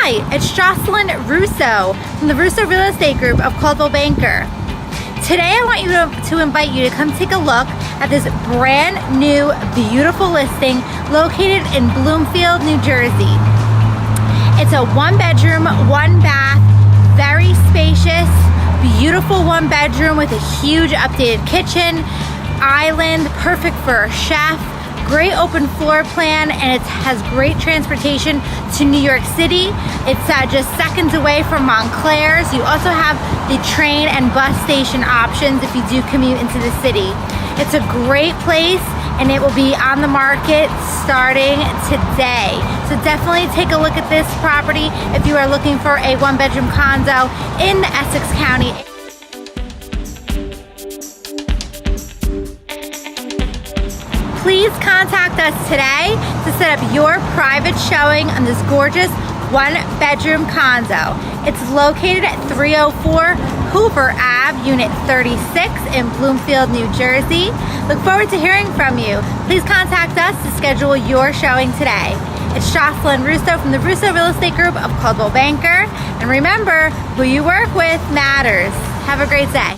Hi, it's Jocelyn Russo from the Russo Real Estate Group of Coldwell Banker. Today I want to invite you to come take a look at this brand new, beautiful listing located in Bloomfield, New Jersey. It's a 1-bedroom, 1-bath, very spacious, beautiful 1-bedroom with a huge updated kitchen, island, perfect for a chef, great open floor plan, and it has great transportation to New York City. It's just seconds away from Montclair. So you also have the train and bus station options if you do commute into the city. It's a great place and it will be on the market starting today. So definitely take a look at this property if you are looking for a 1-bedroom condo in Essex County. Please contact us today to set up your private showing on this gorgeous 1-bedroom condo. It's located at 304 Hoover Ave, Unit 36 in Bloomfield, New Jersey. Look forward to hearing from you. Please contact us to schedule your showing today. It's Jocelyn Russo from the Russo Real Estate Group of Coldwell Banker. And remember, who you work with matters. Have a great day.